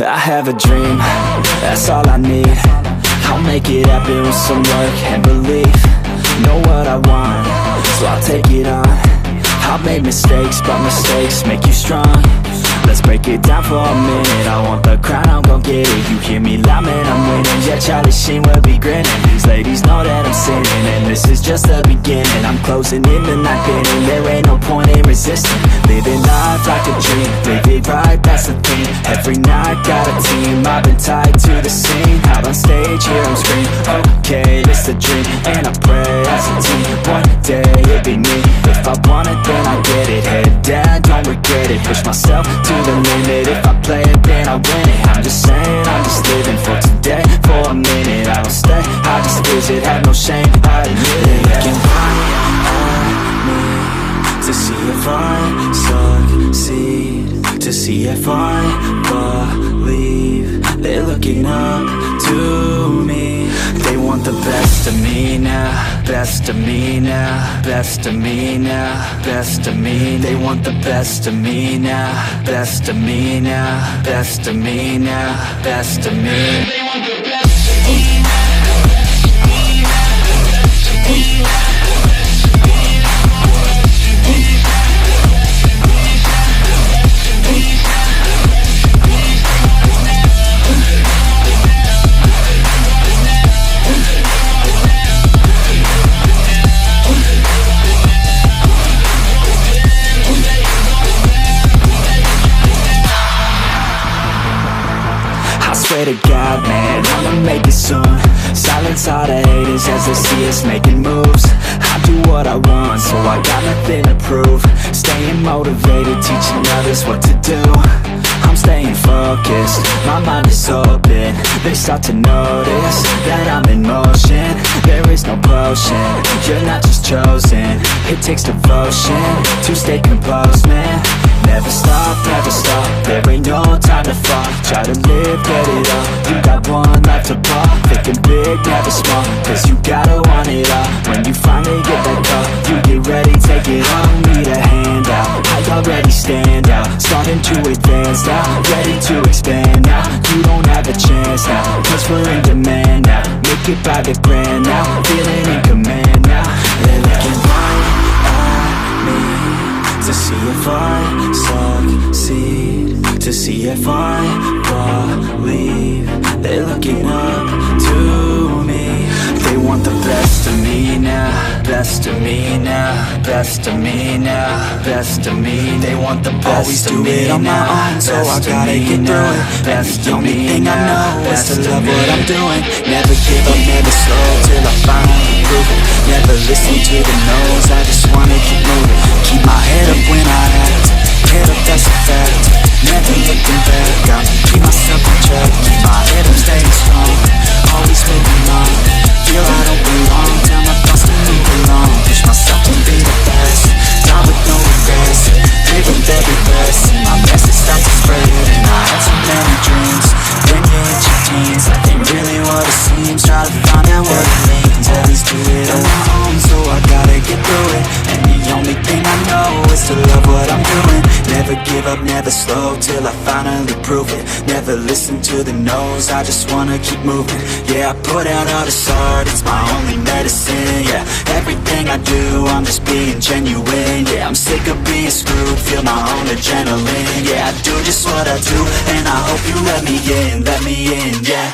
I have a dream, that's all I need. I'll make it happen with some work and belief. Know what I want, so I'll take it on. I've made mistakes, but mistakes make you strong. Let's break it down for a minute. I want the crown, I'm gon' get it. You hear me loud, man, I'm winning. Yeah, Charlie Sheen will be grinning. These ladies know that I'm sinning, and this is just the beginning. I'm closing in the night inning. There ain't no point in resisting. Living life like a dream, live it right, that's the thing. Every night got a team, I've been tied to the scene. Out on stage, here I'm screaming, okay, this a dream. And I pray as a team, one day it'll be me. If I want it, then I get it. Head down, don't regret it. Push myself to the limit. If I play it, then I win it. I'm just saying, I'm just living for today. For a minute, I don't stay, I just visit. Have no shame, I admit it. Looking right at me to see if I succeed, to see if I believe. They're looking up to me. They want the best of me now, best of me now, best of me now, best of me. They want the best of me now, best of me now, best of me now, best of me. They want the best of me now. Swear to God, man, I'ma make it soon. Silence all the haters as they see us making moves. I do what I want, so I got nothing to prove. Staying motivated, teaching others what to do. I'm staying focused, my mind is open. They start to notice that I'm in motion. There is no potion, you're not just chosen. It takes devotion to stay composed, man. Never stop, there ain't no time to fall. Try to live, get it all. You got one life to ball. Thinking big, never small, cause you gotta want it all. When you finally get that call, you get ready, take it all. Need a hand out, I already stand out. Starting to advance now, ready to expand now. You don't have a chance now, cause we're in demand now. Make it by the grand now, feeling in command now. They're looking right at me to see if I succeed, to see if I believe. They're looking up to me. They want the best of me now, best of me now, best of me now, best of me. They want the best of me now. Always do it on my own, so I gotta get through it. And the only thing I know is to love what I'm doing. Never give up, never slow till I finally prove it. Never listen to the no's, I just wanna keep moving. Keep my head up when I act, head up, that's a fact. Never looking back, gotta keep myself on track. Keep my head up, staying strong, always moving on. Feel I don't belong, tell my thoughts to move along. Push myself to be the best, die with no regrets. Live with every breath, see my message start to spread. And I had so many dreams, when you hit your teens. Life ain't really what it seems, try to find out what it means. Always do it on my own, so I gotta get through it. And the only thing I know is to love what I'm doing. Never give up, never slow, till I finally prove it. Never listen to the no's, I just wanna keep moving. Yeah, I put out all this art, it's my only medicine. Yeah, everything I do, I'm just being genuine. Yeah, I'm sick of being screwed, feel my own adrenaline. Yeah, I do just what I do, and I hope you let me in, yeah.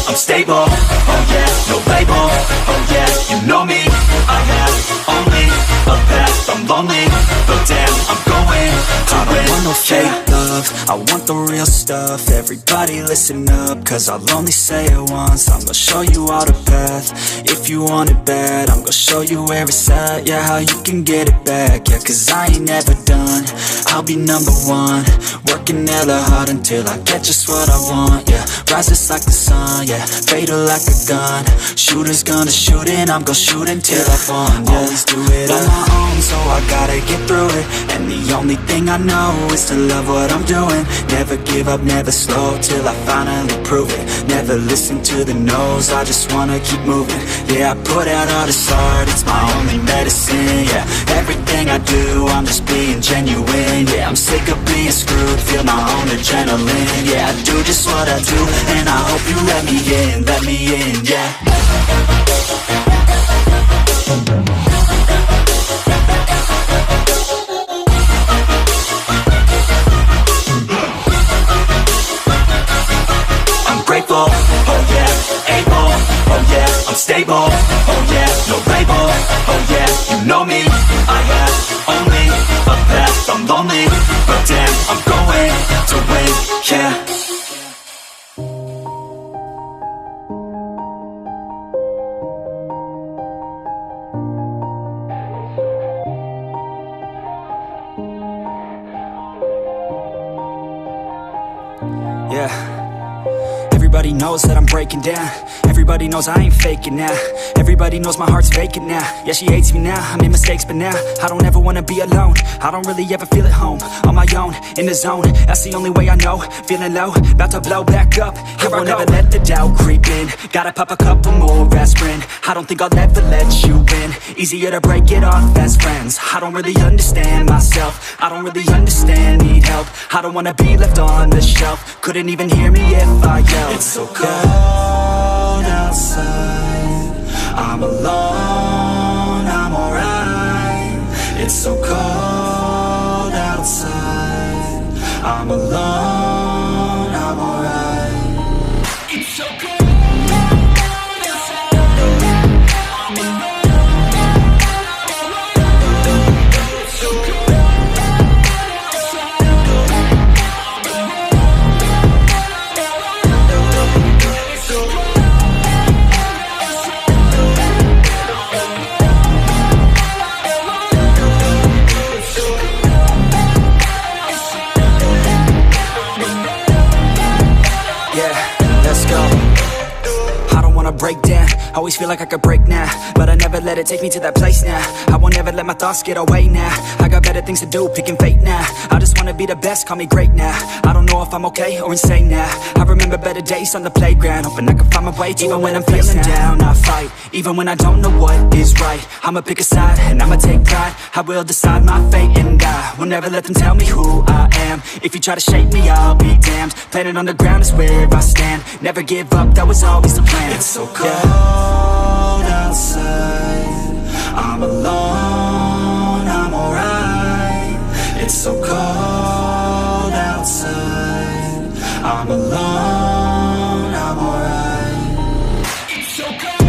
I'm stable, oh yeah, no label, oh yeah, you know me. I have only a path, I'm lonely, but damn, I'm going to win. I don't want no fake love, I want the real stuff. Everybody listen up, cause I'll only say it once. I'm gonna show you all the path, if you want it bad. I'm gonna show you where it's at, yeah, how you can get it back. Yeah, cause I ain't never done, I'll be number one. Working hella hard until I get just what I want, yeah. Rises like the sun, yeah, fatal like a gun. Shooter's gonna shoot and I'm gonna shoot until I won, yeah. Always do it on my own, so I gotta get through it. And the only thing I know is to love what I'm doing. moving. Never give up, never slow, till I finally prove it. Never listen to the no's, I just wanna keep moving. Yeah, I put out all this art, it's my only medicine. Yeah, everything I do, I'm just being genuine. Yeah, I'm sick of being screwed, feel my own adrenaline. Yeah, I do just what I do, and I hope you let me in, yeah. Grateful, oh yeah, able, oh yeah, I'm stable, oh yeah, no label, oh yeah, you know me, I have only a path, I'm lonely, but damn, I'm going to win, yeah. Yeah. Everybody knows that I'm breaking down. Everybody knows I ain't faking now. Everybody knows my heart's vacant now. Yeah, she hates me now, I made mistakes, but now I don't ever wanna be alone. I don't really ever feel at home. On my own, in the zone, that's the only way I know. Feeling low, about to blow back up. Here I won't ever let the doubt creep in. Gotta pop a couple more aspirin. I don't think I'll ever let you in. Easier to break it off as friends. I don't really understand myself, I don't really understand, need help. I don't wanna be left on the shelf. Couldn't even hear me if I yelled. It's so cold outside, I'm alone, I'm alright. It's so cold outside, I'm alone, I'm alright. It's so cold. Break down, always feel like I could break now, but I never let it take me to that place now. I won't ever let my thoughts get away now. I got better things to do, picking fate now. I just wanna be the best, call me great now. I don't know if I'm okay or insane now. I remember better days on the playground, hoping I can find my way. Even when I'm feeling down, I fight. Even when I don't know what is right, I'ma pick a side and I'ma take pride. I will decide my fate and I will never let them tell me who I am. If you try to shape me, I'll be damned. Planet on the ground is where I stand. Never give up, that was always the plan. It's so cold outside, I'm alone, I'm alright. It's so cold outside, I'm alone, I'm alright. It's so cold.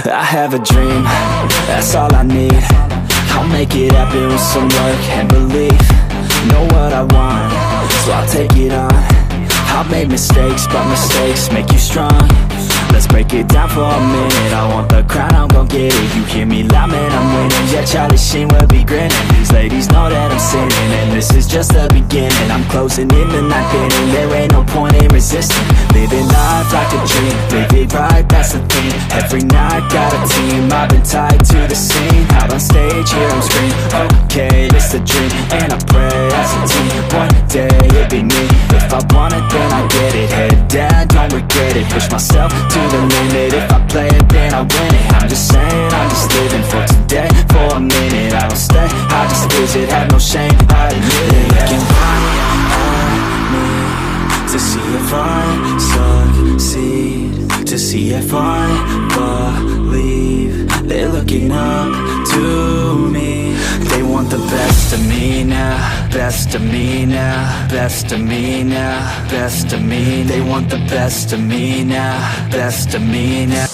I have a dream, that's all I need. I'll make it happen with some work and belief. Know what I want, so I'll take it on. I've made mistakes, but mistakes make you strong. Let's break it down for a minute. I want the crown, I'm gon' get it. You hear me loud, man, I'm winning. Yeah, Charlie Sheen will be grinning. These ladies know that I'm sinning, and this is just the beginning. I'm closing in the night inning. There ain't no point in resisting. Living life like a dream, live it right, that's the thing. Every night got a team, I've been tied to the scene. Out on stage, here I'm screaming, okay, this a dream. And I pray as a team, one day it'll be me. If I want it, then I get it. Head down, don't regret it. Push myself to the limit. If I play it, then I win it. I'm just saying, I'm just living for today. For a minute, I don't stay, I just visit. Have no shame, I admit it. Looking right at me to see if I succeed, to see if I believe. They're looking up to me. They want the best of me now. best of me now, best of me now, best of me. They want the best of me now, best of me now.